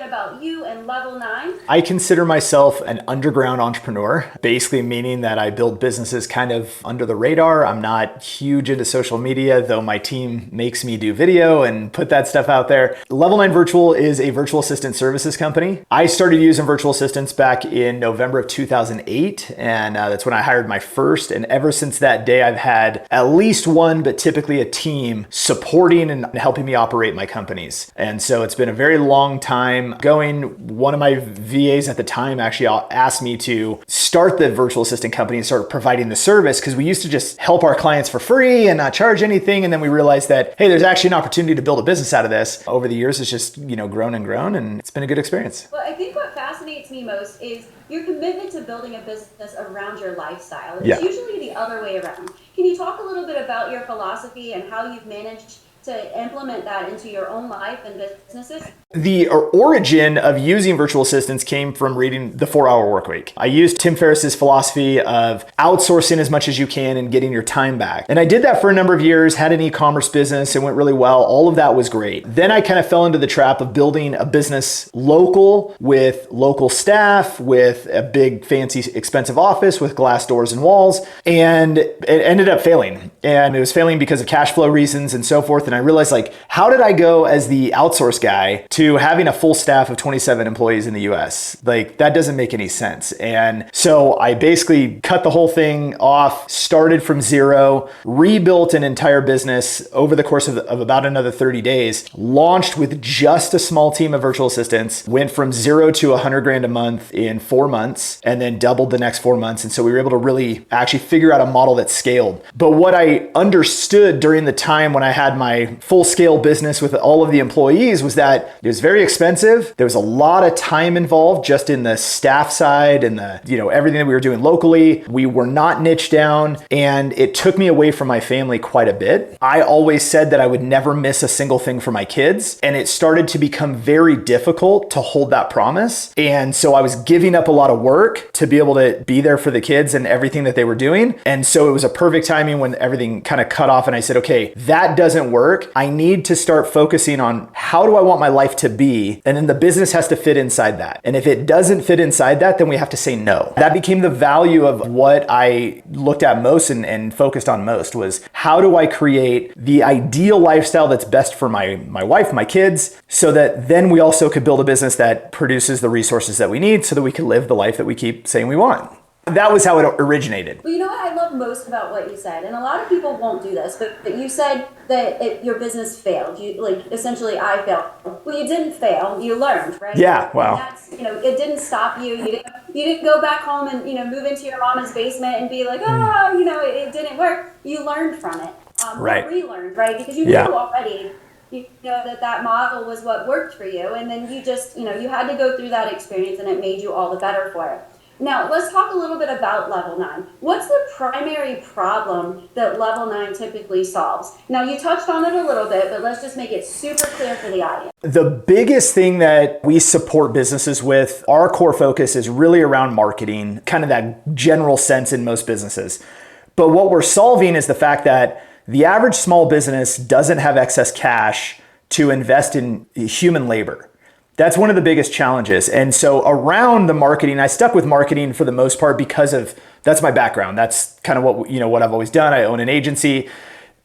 about you and Level 9. I consider myself an underground entrepreneur, basically meaning that I build businesses kind of under the radar. I'm not huge into social media, though my team makes me do video and put that stuff out there. Level 9 Virtual is a virtual assistant services company. I started using virtual assistants back in November of 2008, and that's when I hired my first. And ever since that day, I've had at least one, but typically a team supporting and helping me operate my companies. And so it's been a very long time going. One of my VAs at the time actually asked me to start the virtual assistant company and start providing the service, because we used to just help our clients for free and not charge anything. And then we realized that, hey, there's actually an opportunity to build a business out of this. Over the years, it's just, grown and grown, and it's been a good experience. Well, I think what fascinates me most is your commitment to building a business around your lifestyle. It's Yeah. usually the other way around. Can you talk a little bit about your philosophy and how you've managed to implement that into your own life and businesses? The origin of using virtual assistants came from reading The 4-Hour Workweek. I used Tim Ferriss's philosophy of outsourcing as much as you can and getting your time back. And I did that for a number of years, had an e-commerce business, it went really well. All of that was great. Then I kind of fell into the trap of building a business local with local staff, with a big, fancy, expensive office with glass doors and walls. And it ended up failing. And it was failing because of cash flow reasons and so forth. And I realized, how did I go as the outsource guy to having a full staff of 27 employees in the US? That doesn't make any sense. And so I basically cut the whole thing off, started from zero, rebuilt an entire business over the course of about another 30 days, launched with just a small team of virtual assistants, went from zero to 100 grand a month in 4 months, and then doubled the next 4 months. And so we were able to really actually figure out a model that scaled. But what I understood during the time when I had my full-scale business with all of the employees was that it was very expensive. There was a lot of time involved just in the staff side and everything that we were doing locally. We were not niched down, and it took me away from my family quite a bit. I always said that I would never miss a single thing for my kids, and it started to become very difficult to hold that promise. And so I was giving up a lot of work to be able to be there for the kids and everything that they were doing. And so it was a perfect timing when everything kind of cut off, and I said, okay, that doesn't work. I need to start focusing on how do I want my life to be? And then the business has to fit inside that. And if it doesn't fit inside that, then we have to say no. That became the value of what I looked at most and focused on most, was how do I create the ideal lifestyle that's best for my wife, my kids, so that then we also could build a business that produces the resources that we need so that we can live the life that we keep saying we want. That was how it originated. Well, you know what I love most about what you said, and a lot of people won't do this, but you said that your business failed. Essentially, I failed. Well, you didn't fail. You learned, right? Yeah. Wow. And that's, it didn't stop you. You didn't go back home and move into your mama's basement and be like, it didn't work. You learned from it. Right. Relearned, right? Because you knew already. That model was what worked for you, and then you just, you had to go through that experience, and it made you all the better for it. Now, let's talk a little bit about Level 9. What's the primary problem that Level 9 typically solves? Now, you touched on it a little bit, but let's just make it super clear for the audience. The biggest thing that we support businesses with, our core focus is really around marketing, kind of that general sense in most businesses. But what we're solving is the fact that the average small business doesn't have excess cash to invest in human labor. That's one of the biggest challenges. And so around the marketing, I stuck with marketing for the most part because that's my background. That's kind of what I've always done. I own an agency.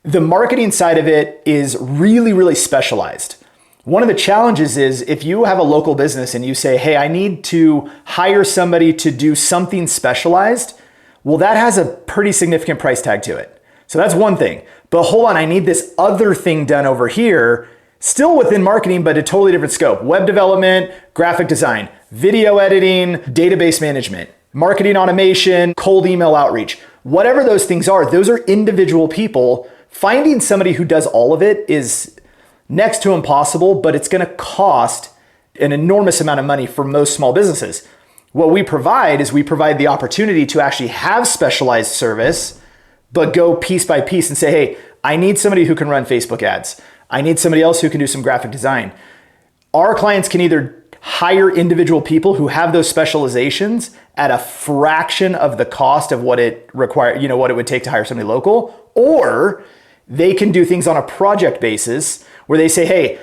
The marketing side of it is really, really specialized. One of the challenges is if you have a local business and you say, hey, I need to hire somebody to do something specialized, well, that has a pretty significant price tag to it. So that's one thing. But hold on, I need this other thing done over here, still within marketing, but a totally different scope. Web development, graphic design, video editing, database management, marketing automation, cold email outreach. Whatever those things are, those are individual people. Finding somebody who does all of it is next to impossible, but it's going to cost an enormous amount of money for most small businesses. What we provide is we provide the opportunity to actually have specialized service, but go piece by piece and say, hey, I need somebody who can run Facebook ads. I need somebody else who can do some graphic design. Our clients can either hire individual people who have those specializations at a fraction of the cost of what it require, what it would take to hire somebody local, or they can do things on a project basis where they say, hey,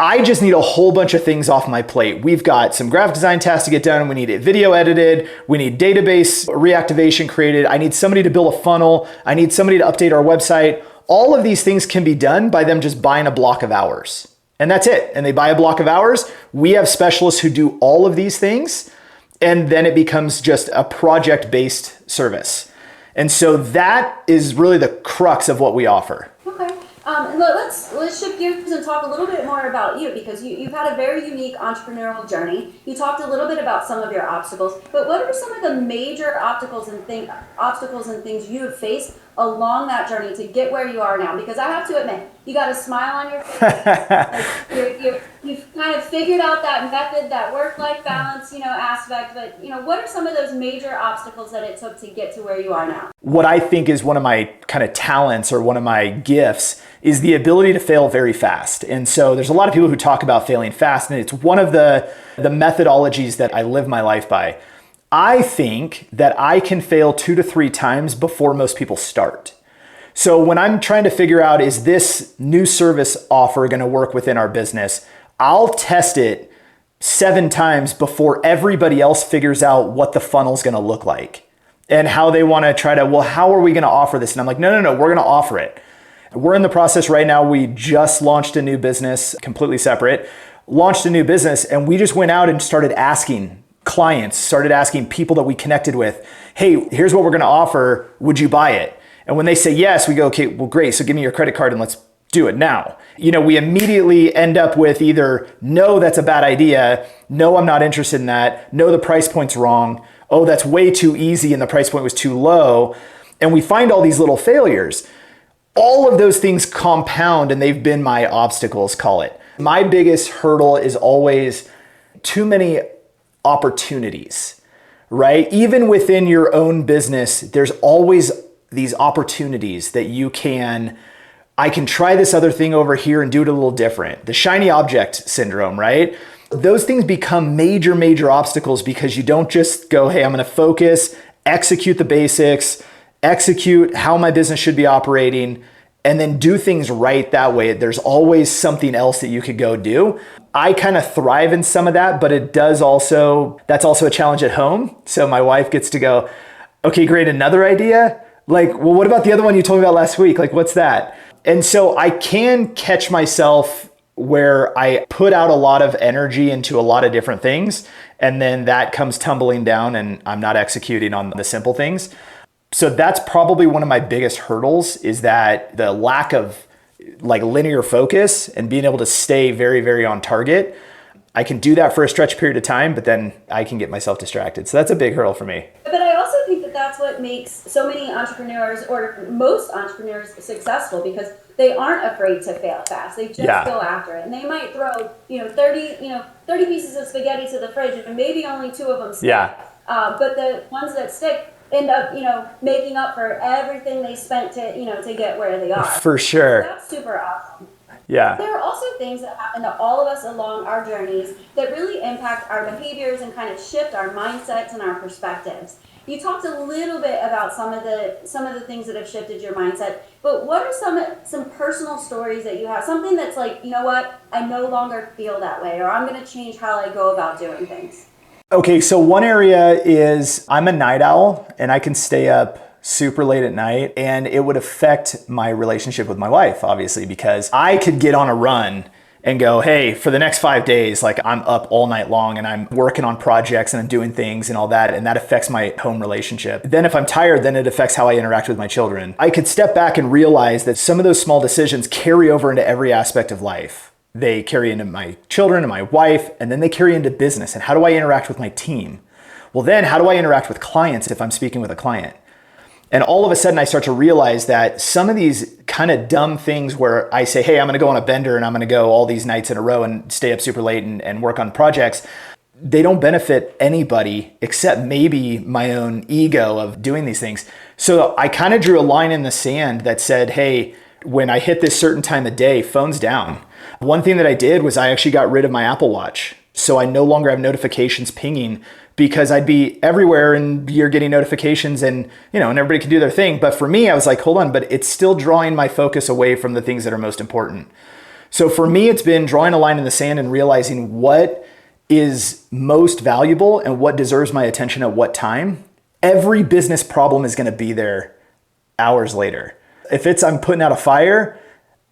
I just need a whole bunch of things off my plate. We've got some graphic design tasks to get done. We need video edited. We need database reactivation created. I need somebody to build a funnel. I need somebody to update our website. All of these things can be done by them just buying a block of hours. And that's it. And they buy a block of hours. We have specialists who do all of these things. And then it becomes just a project-based service. And so that is really the crux of what we offer. Okay. Let's shift gears and talk a little bit more about you, because you've had a very unique entrepreneurial journey. You talked a little bit about some of your obstacles, but what are some of the major obstacles and things you have faced along that journey to get where you are now? Because I have to admit, you got a smile on your face. You've kind of figured out that method, that work-life balance, aspect. But what are some of those major obstacles that it took to get to where you are now? What I think is one of my kind of talents or one of my gifts is the ability to fail very fast. And so there's a lot of people who talk about failing fast, and it's one of the methodologies that I live my life by. I think that I can fail 2 to 3 times before most people start. So when I'm trying to figure out, is this new service offer going to work within our business, I'll test it 7 times before everybody else figures out what the funnel's going to look like and how they want to try to, well, how are we going to offer this? And I'm like, no, we're going to offer it. We're in the process right now. We just launched a new business, completely separate, launched a new business, and we just went out and started asking clients, started asking people that we connected with, hey, here's what we're going to offer. Would you buy it? And when they say yes, we go, okay, well, great. So give me your credit card and let's do it now. We immediately end up with either, no, that's a bad idea. No, I'm not interested in that. No, the price point's wrong. Oh, that's way too easy and the price point was too low. And we find all these little failures. All of those things compound, and they've been my obstacles, call it. My biggest hurdle is always too many opportunities, right? Even within your own business, there's always these opportunities that I can try this other thing over here and do it a little different. The shiny object syndrome, right? Those things become major, major obstacles because you don't just go, hey, I'm going to focus, execute the basics, execute how my business should be operating, and then do things right that way. There's always something else that you could go do. I kind of thrive in some of that, but that's also a challenge at home. So my wife gets to go, okay, great, another idea? Like, well, what about the other one you told me about last week? Like, what's that? And so I can catch myself where I put out a lot of energy into a lot of different things, and then that comes tumbling down and I'm not executing on the simple things. So that's probably one of my biggest hurdles, is that the lack of linear focus and being able to stay very, very on target. I can do that for a stretch period of time, but then I can get myself distracted. So that's a big hurdle for me. But I also think that that's what makes so many entrepreneurs, or most entrepreneurs, successful, because they aren't afraid to fail fast. They just go after it. And they might throw, 30 pieces of spaghetti to the fridge and maybe only 2 of them stick. Yeah. But the ones that stick end up, making up for everything they spent to get where they are. For sure. So that's super awesome. Yeah. There are also things that happen to all of us along our journeys that really impact our behaviors and kind of shift our mindsets and our perspectives. You talked a little bit about some of the things that have shifted your mindset, but what are some personal stories that you have? Something that's like, you know what, I no longer feel that way, or I'm going to change how I go about doing things. Okay, so one area is I'm a night owl and I can stay up super late at night, and it would affect my relationship with my wife, obviously, because I could get on a run and go, hey, for the next 5 days, I'm up all night long and I'm working on projects and I'm doing things and all that, and that affects my home relationship. Then if I'm tired, then it affects how I interact with my children. I could step back and realize that some of those small decisions carry over into every aspect of life. They carry into my children and my wife, and then they carry into business. And how do I interact with my team? Well, then how do I interact with clients if I'm speaking with a client? And all of a sudden I start to realize that some of these kind of dumb things where I say, hey, I'm going to go on a bender and I'm going to go all these nights in a row and stay up super late and work on projects, they don't benefit anybody except maybe my own ego of doing these things. So I kind of drew a line in the sand that said, hey, when I hit this certain time of day, phone's down. One thing that I did was I actually got rid of my Apple Watch. So I no longer have notifications pinging, because I'd be everywhere and you're getting notifications and everybody can do their thing. But for me, I was like, hold on, but it's still drawing my focus away from the things that are most important. So for me, it's been drawing a line in the sand and realizing what is most valuable and what deserves my attention at what time. Every business problem is going to be there hours later. If I'm putting out a fire,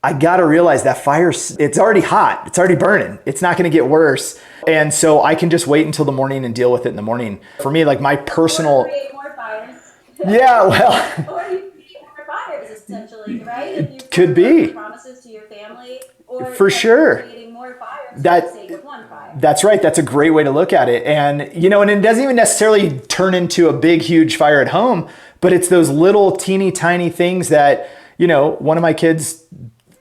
I got to realize that fire, it's already hot. It's already burning. It's not going to get worse. And so I can just wait until the morning and deal with it in the morning. For me, like my personal... Or create more fires. Yeah, well... Or you create more fires, essentially, right? If you could be. promises to your family, or for sure. creating more fires That, for the sake of one fire. That's right. That's a great way to look at it. And, you know, and it doesn't even necessarily turn into a big, huge fire at home, but it's those little teeny tiny things that, you know, one of my kids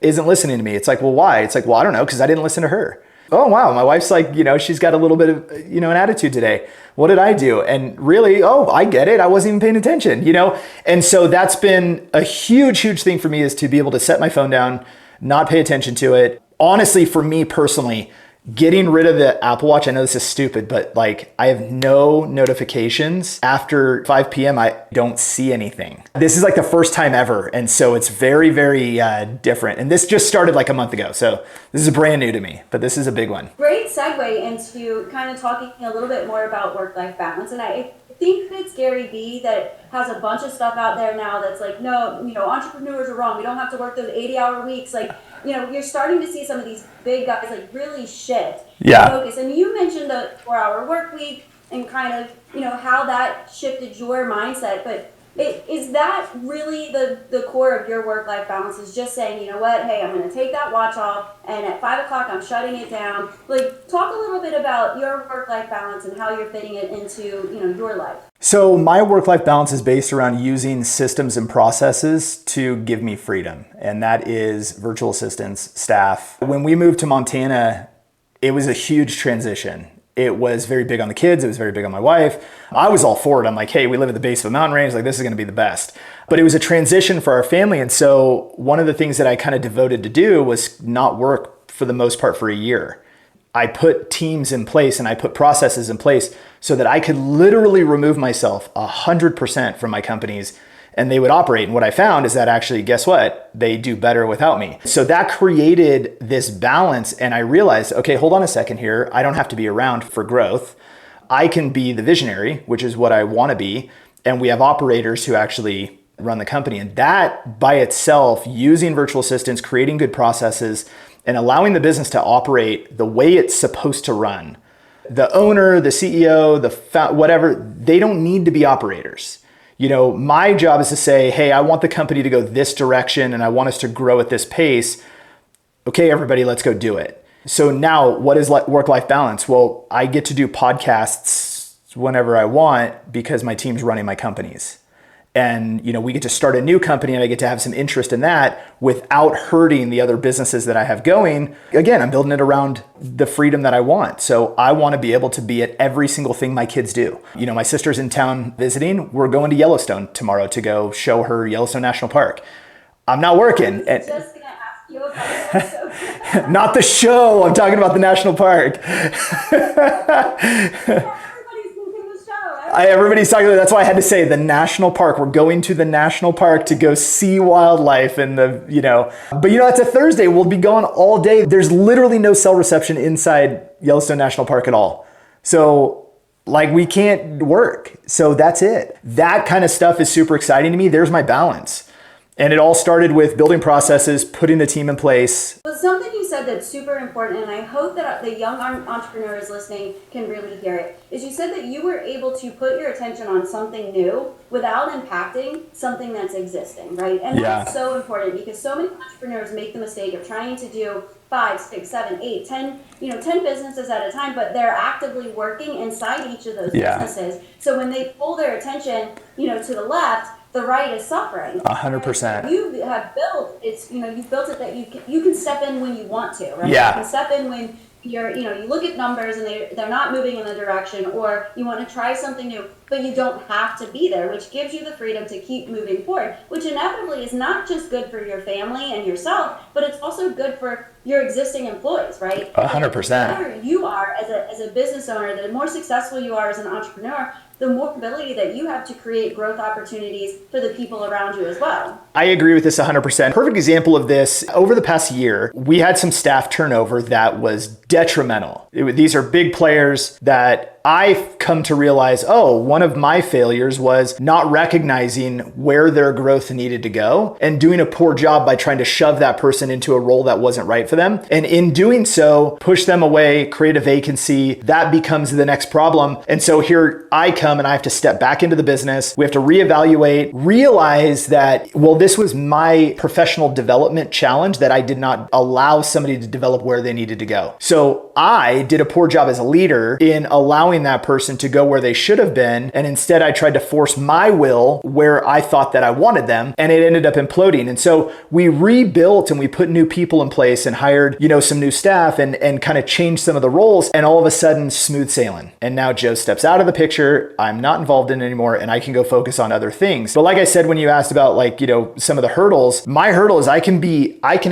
isn't listening to me. It's like, well, why? It's like, well, I don't know, because I didn't listen to her. Oh, wow. My wife's like, you know, she's got a little bit of, you know, an attitude today. What did I do? And really, oh, I get it. I wasn't even paying attention, you know? And so that's been a huge, huge thing for me, is to be able to set my phone down, not pay attention to it. Honestly, for me personally, getting rid of the Apple Watch, I know this is stupid, but like I have no notifications. After 5 p.m., I don't see anything. This is like the first time ever. And so it's very, very different. And this just started like a month ago. So this is brand new to me, but this is a big one. Great segue into kind of talking a little bit more about work-life balance. And I think it's Gary Vee that has a bunch of stuff out there now that's like, no, you know, entrepreneurs are wrong. We don't have to work those 80-hour weeks. Like, you know, you're starting to see some of these big guys like really shift focus. And you mentioned the 4-hour work week and kind of, you know, how that shifted your mindset. But is that really the core of your work-life balance, is just saying, you know what, hey, I'm going to take that watch off and at 5 o'clock I'm shutting it down? Like, talk a little bit about your work-life balance and how you're fitting it into, you know, your life. So my work-life balance is based around using systems and processes to give me freedom. And that is virtual assistants, staff. When we moved to Montana, it was a huge transition. It was very big on the kids. It was very big on my wife. I was all for it. I'm like, hey, we live at the base of a mountain range. Like, this is going to be the best. But it was a transition for our family. And so one of the things that I kind of devoted to do was not work for the most part for a year. I put teams in place and I put processes in place so that I could literally remove myself 100% from my companies and they would operate. And what I found is that actually, guess what? They do better without me. So that created this balance. And I realized, okay, hold on a second here. I don't have to be around for growth. I can be the visionary, which is what I want to be. And we have operators who actually run the company. And that by itself, using virtual assistants, creating good processes, and allowing the business to operate the way it's supposed to run. The owner, the CEO, whatever, they don't need to be operators. You know, my job is to say, hey, I want the company to go this direction and I want us to grow at this pace. Okay, everybody, let's go do it. So now what is work-life balance? Well, I get to do podcasts whenever I want because my team's running my companies. And, you know, we get to start a new company and I get to have some interest in that without hurting the other businesses that I have going. Again, I'm building it around the freedom that I want. So I want to be able to be at every single thing my kids do. You know, my sister's in town visiting. We're going to Yellowstone tomorrow to go show her Yellowstone National Park. I'm not working. Just going to ask you about Yellowstone. Not the show. I'm talking about the national park. Everybody's talking about, that's why I had to say the national park. We're going to the national park to go see wildlife and but it's a Thursday. We'll be gone all day. There's literally no cell reception inside Yellowstone National Park at all. So like we can't work. So that's it. That kind of stuff is super exciting to me. There's my balance. And it all started with building processes, putting the team in place. Well, something you said that's super important, and I hope that the young entrepreneurs listening can really hear it, is you said that you were able to put your attention on something new without impacting something that's existing, right? And that's so important because so many entrepreneurs make the mistake of trying to do 5, 6, 7, 8, 10, 10 businesses at a time, but they're actively working inside each of those businesses. So when they pull their attention, to the left, the right is suffering. 100%. You have built you've built it that you can step in when you want to, right? Yeah. You can step in when you look at numbers and they're not moving in the direction, or you want to try something new, but you don't have to be there, which gives you the freedom to keep moving forward, which inevitably is not just good for your family and yourself, but it's also good for your existing employees, right? 100%. The better you are as a business owner, the more successful you are as an entrepreneur, the more ability that you have to create growth opportunities for the people around you as well. I agree with this 100%. Perfect example of this, over the past year, we had some staff turnover that was detrimental. These are big players that I've come to realize, one of my failures was not recognizing where their growth needed to go and doing a poor job by trying to shove that person into a role that wasn't right for them. And in doing so, push them away, create a vacancy. That becomes the next problem. And so here I come and I have to step back into the business. We have to reevaluate, realize that, this was my professional development challenge that I did not allow somebody to develop where they needed to go. So I did a poor job as a leader in allowing that person to go where they should have been. And instead I tried to force my will where I thought that I wanted them, and it ended up imploding. And so we rebuilt and we put new people in place and hired, some new staff and kind of changed some of the roles, and all of a sudden smooth sailing. And now Joe steps out of the picture. I'm not involved in it anymore and I can go focus on other things. But like I said, when you asked about some of the hurdles, my hurdle is I can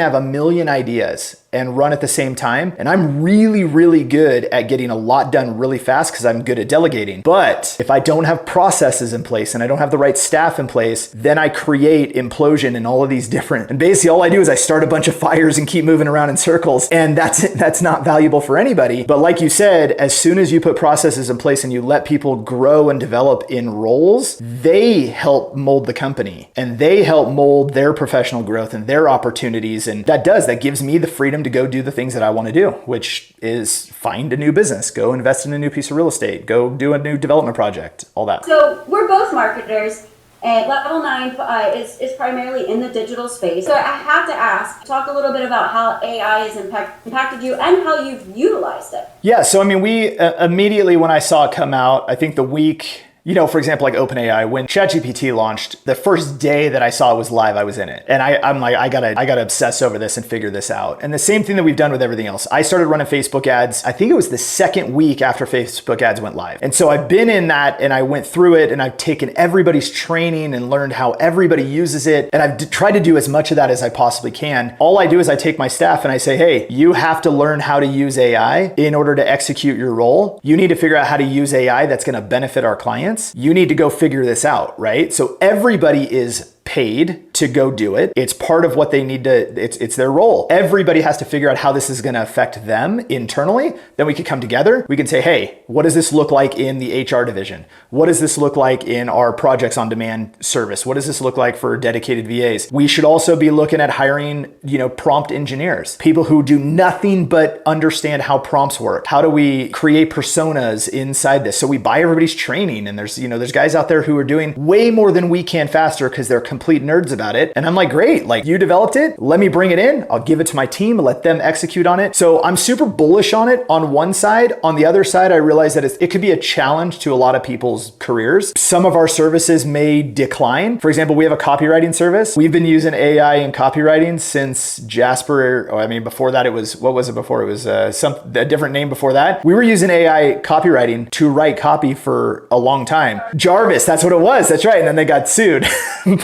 have a million ideas and run at the same time. And I'm really, really good at getting a lot done really fast because I'm good at delegating. But if I don't have processes in place and I don't have the right staff in place, then I create implosion in all of these different, and basically all I do is I start a bunch of fires and keep moving around in circles. And that's not valuable for anybody. But like you said, as soon as you put processes in place and you let people grow and develop in roles, they help mold the company and they help mold their professional growth and their opportunities. And that gives me the freedom to go do the things that I want to do, which is find a new business, go invest in a new piece of real estate, go do a new development project, all that. So we're both marketers, and Level 9 is primarily in the digital space. So I have to ask, talk a little bit about how AI has impacted you and how you've utilized it. Yeah, so we immediately when I saw it come out, I think the week, for example, like OpenAI, when ChatGPT launched, the first day that I saw it was live, I was in it. And I'm like, I gotta obsess over this and figure this out. And the same thing that we've done with everything else. I started running Facebook ads. I think it was the second week after Facebook ads went live. And so I've been in that and I went through it and I've taken everybody's training and learned how everybody uses it. And I've tried to do as much of that as I possibly can. All I do is I take my staff and I say, hey, you have to learn how to use AI in order to execute your role. You need to figure out how to use AI that's gonna benefit our clients. You need to go figure this out, right? So everybody is paid to go do it. It's part of what they need to, it's their role. Everybody has to figure out how this is going to affect them internally. Then we can come together. We can say, hey, what does this look like in the HR division? What does this look like in our projects on demand service? What does this look like for dedicated VAs? We should also be looking at hiring, prompt engineers, people who do nothing but understand how prompts work. How do we create personas inside this? So we buy everybody's training, and there's guys out there who are doing way more than we can faster because they're complete nerds about it. And I'm like, great, you developed it. Let me bring it in. I'll give it to my team, let them execute on it. So I'm super bullish on it on one side. On the other side, I realize that it could be a challenge to a lot of people's careers. Some of our services may decline. For example, we have a copywriting service. We've been using AI in copywriting since Jasper, before that what was it before? It was a different name before that. We were using AI copywriting to write copy for a long time. Jarvis, that's what it was. That's right. And then they got sued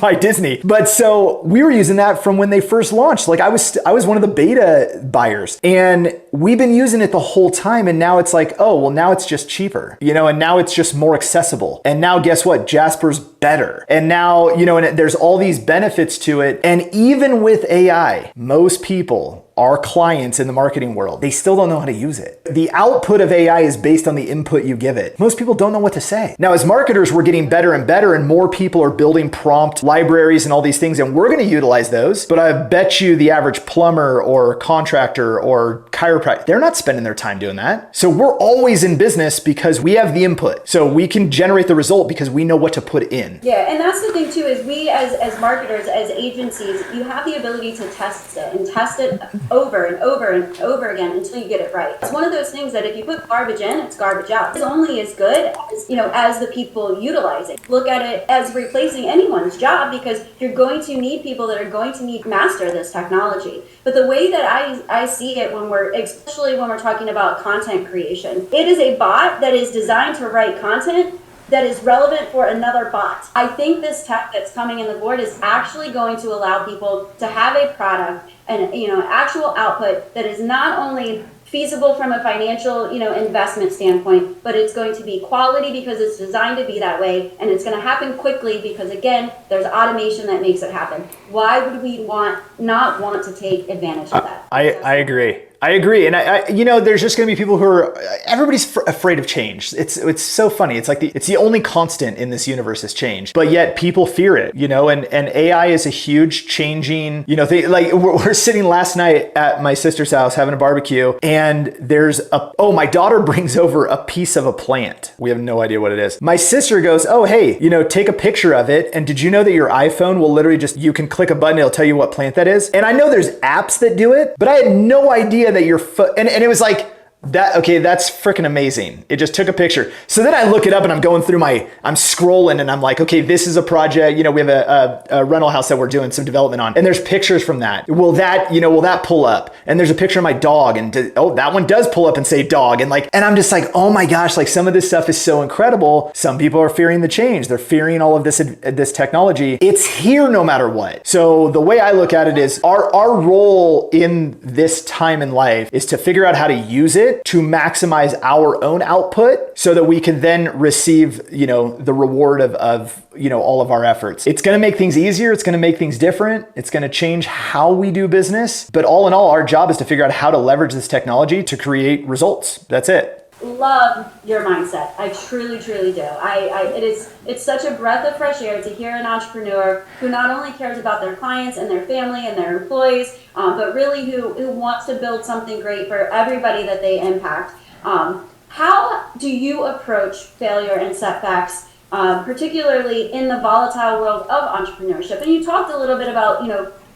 by Disney. But so we were using that from when they first launched. I was one of the beta buyers, and we've been using it the whole time. And now it's like, now it's just cheaper, and now it's just more accessible. And now guess what? Jasper's better. And now, and there's all these benefits to it. And even with AI, most people, our clients in the marketing world, they still don't know how to use it. The output of AI is based on the input you give it. Most people don't know what to say. Now, as marketers, we're getting better and better, and more people are building prompt libraries and all these things, and we're going to utilize those. But I bet you the average plumber or contractor or chiropractor, they're not spending their time doing that. So we're always in business because we have the input. So we can generate the result because we know what to put in. Yeah, and that's the thing too, is we as marketers, as agencies, you have the ability to test it and test it over and over and over again until you get it right. It's one of those things that if you put garbage in, it's garbage out. It's only as good as, as the people utilize it. Look at it as replacing anyone's job, because you're going to need people that are going to need to master this technology. But the way that I see it especially when we're talking about content creation, it is a bot that is designed to write content that is relevant for another bot. I think this tech that's coming in the board is actually going to allow people to have a product and actual output that is not only feasible from a financial, investment standpoint, but it's going to be quality because it's designed to be that way, and it's going to happen quickly because, again, there's automation that makes it happen. Why would we not want to take advantage of that? I agree. I agree. And there's just going to be people who are, everybody's afraid of change. It's so funny. It's like it's the only constant in this universe is change, but yet people fear it, and AI is a huge changing, thing. Like we're sitting last night at my sister's house having a barbecue, and my daughter brings over a piece of a plant. We have no idea what it is. My sister goes, oh, hey, take a picture of it. And did you know that your iPhone will literally you can click a button, it'll tell you what plant that is. And I know there's apps that do it, but I had no idea that your foot, and it was like, that's freaking amazing. It just took a picture. So then I look it up and I'm going through I'm scrolling and I'm like, okay, this is a project, we have a rental house that we're doing some development on, and there's pictures from that. Will that pull up? And there's a picture of my dog, and that one does pull up and say dog. And I'm just like, oh my gosh, like some of this stuff is so incredible. Some people are fearing the change. They're fearing all of this technology. It's here no matter what. So the way I look at it is our role in this time in life is to figure out how to use it to maximize our own output so that we can then receive, the reward of all of our efforts. It's going to make things easier. It's going to make things different. It's going to change how we do business. But all in all, our job is to figure out how to leverage this technology to create results. That's it. Love your mindset. I truly, truly do. It's such a breath of fresh air to hear an entrepreneur who not only cares about their clients and their family and their employees, but really who wants to build something great for everybody that they impact. How do you approach failure and setbacks, particularly in the volatile world of entrepreneurship? And you talked a little bit about,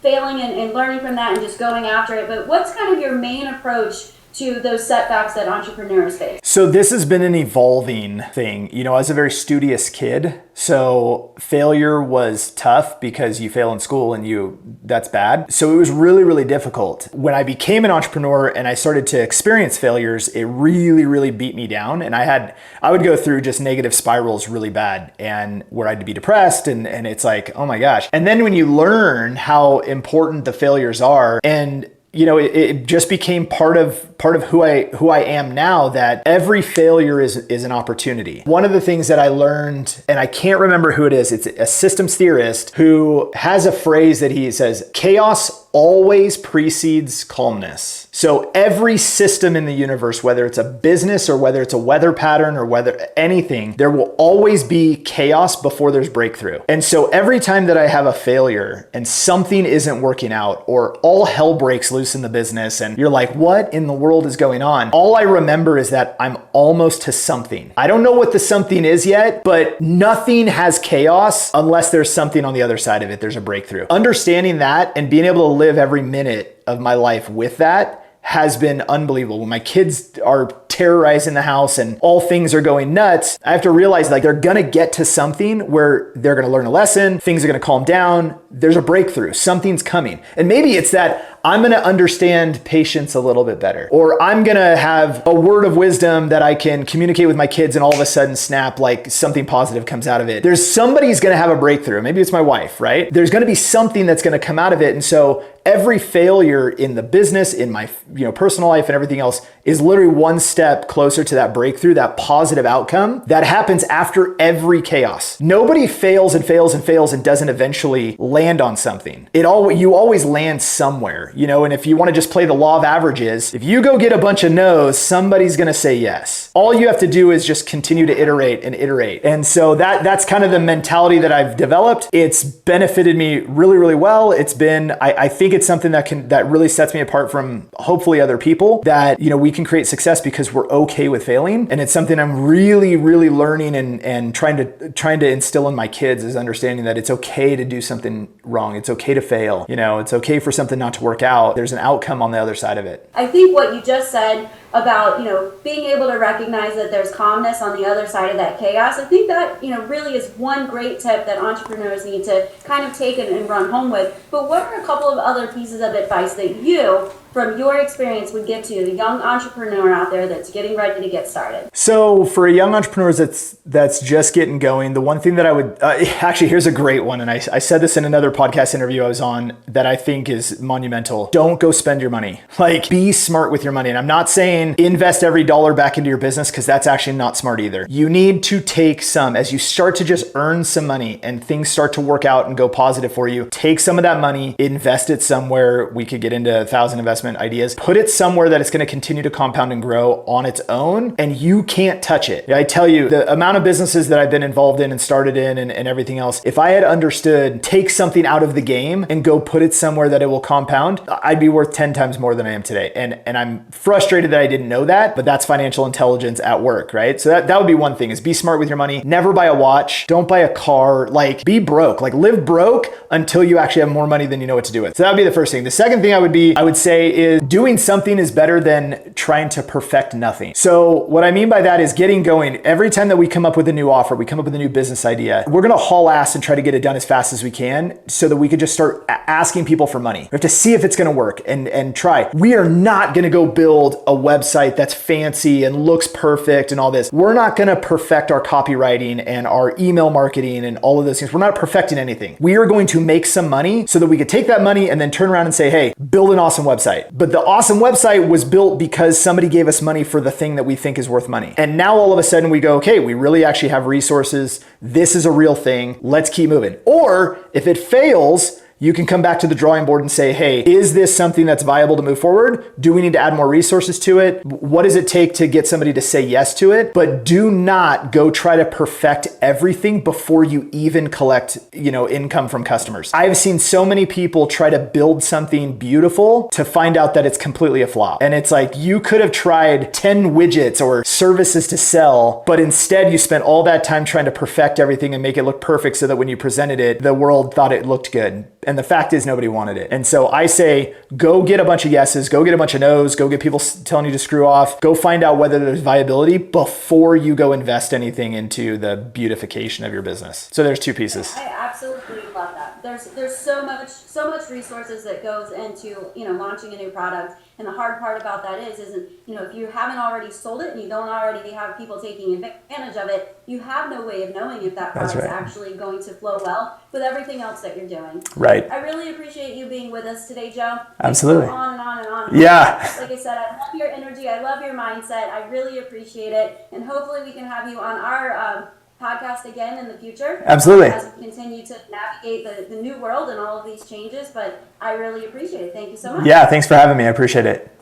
failing and learning from that and just going after it, but what's kind of your main approach to those setbacks that entrepreneurs face? So this has been an evolving thing. I was a very studious kid. So failure was tough because you fail in school and that's bad. So it was really, really difficult. When I became an entrepreneur and I started to experience failures, it really, really beat me down. And I would go through just negative spirals really bad, and where I'd be depressed and it's like, oh my gosh. And then when you learn how important the failures are, and it just became part of who I am now, that every failure is an opportunity. One of the things that I learned, and I can't remember who it is, it's a systems theorist who has a phrase that he says, chaos always precedes calmness. So every system in the universe, whether it's a business or whether it's a weather pattern or whether anything, there will always be chaos before there's breakthrough. And so every time that I have a failure and something isn't working out, or all hell breaks loose in the business and you're like, what in the world is going on? All I remember is that I'm almost to something. I don't know what the something is yet, but nothing has chaos unless there's something on the other side of it. There's a breakthrough. Understanding that and being able to live every minute of my life with that has been unbelievable. When my kids are terrorizing the house and all things are going nuts, I have to realize they're gonna get to something where they're gonna learn a lesson, things are gonna calm down, there's a breakthrough, something's coming. And maybe it's that I'm gonna understand patience a little bit better, or I'm gonna have a word of wisdom that I can communicate with my kids and all of a sudden snap, like something positive comes out of it. Somebody's gonna have a breakthrough. Maybe it's my wife, right? There's gonna be something that's gonna come out of it. And so every failure in the business, in my personal life and everything else is literally one step closer to that breakthrough, that positive outcome that happens after every chaos. Nobody fails and fails and fails and doesn't eventually land on something. You always land somewhere, and if you want to just play the law of averages, if you go get a bunch of no's, somebody's going to say yes. All you have to do is just continue to iterate and iterate. And so that's kind of the mentality that I've developed. It's benefited me really, really well. I think it's something that really sets me apart from hopefully other people, that we can create success because we're okay with failing. And it's something I'm really, really learning and trying to instill in my kids, is understanding that it's okay to do something wrong. It's okay to fail. It's okay for something not to work out. There's an outcome on the other side of it. I think what you just said about, being able to recognize that there's calmness on the other side of that chaos, I think that, really is one great tip that entrepreneurs need to kind of take and run home with. But what are a couple of other pieces of advice that you from your experience would give to the young entrepreneur out there that's getting ready to get started? So for a young entrepreneur that's just getting going, the one thing that I would, actually, here's a great one. And I said this in another podcast interview I was on that I think is monumental. Don't go spend your money. Like, be smart with your money. And I'm not saying invest every dollar back into your business, because that's actually not smart either. You need to take some, as you start to just earn some money and things start to work out and go positive for you, take some of that money, invest it somewhere. We could get into 1,000 investment ideas. Put it somewhere that it's going to continue to compound and grow on its own, and you can't touch it. I tell you, the amount of businesses that I've been involved in and started in and everything else, if I had understood, take something out of the game and go put it somewhere that it will compound, I'd be worth 10 times more than I am today. And I'm frustrated that I didn't know that, but that's financial intelligence at work, right? So that would be one thing, is be smart with your money. Never buy a watch. Don't buy a car. Like, be broke. Like, live broke until you actually have more money than you know what to do with. So that would be the first thing. The second thing I would say is doing something is better than trying to perfect nothing. So what I mean by that is getting going. Every time that we come up with a new offer, we come up with a new business idea, we're going to haul ass and try to get it done as fast as we can so that we could just start asking people for money. We have to see if it's going to work and try. We are not going to go build a website that's fancy and looks perfect and all this. We're not going to perfect our copywriting and our email marketing and all of those things. We're not perfecting anything. We are going to make some money so that we could take that money and then turn around and say, hey, build an awesome website. But the awesome website was built because somebody gave us money for the thing that we think is worth money. And now all of a sudden we go, okay, we really actually have resources. This is a real thing. Let's keep moving. Or if it fails, you can come back to the drawing board and say, hey, is this something that's viable to move forward? Do we need to add more resources to it? What does it take to get somebody to say yes to it? But do not go try to perfect everything before you even collect, income from customers. I've seen so many people try to build something beautiful to find out that it's completely a flop. And it's like, you could have tried 10 widgets or services to sell, but instead you spent all that time trying to perfect everything and make it look perfect so that when you presented it, the world thought it looked good. And the fact is, nobody wanted it. And so I say, go get a bunch of yeses, go get a bunch of nos, go get people telling you to screw off, go find out whether there's viability before you go invest anything into the beautification of your business. So there's two pieces. I absolutely love that. There's so much resources that goes into, launching a new product. And the hard part about that is if you haven't already sold it and you don't already have people taking advantage of it, you have no way of knowing if that product is actually going to flow well with everything else that you're doing. Right. I really appreciate you being with us today, Joe. Absolutely. On and on and on. Yeah. Like I said, I love your energy. I love your mindset. I really appreciate it. And hopefully we can have you on our podcast again in the future. Absolutely. As we continue to navigate the new world and all of these changes. But I really appreciate it. Thank you so much. Yeah, thanks for having me. I appreciate it.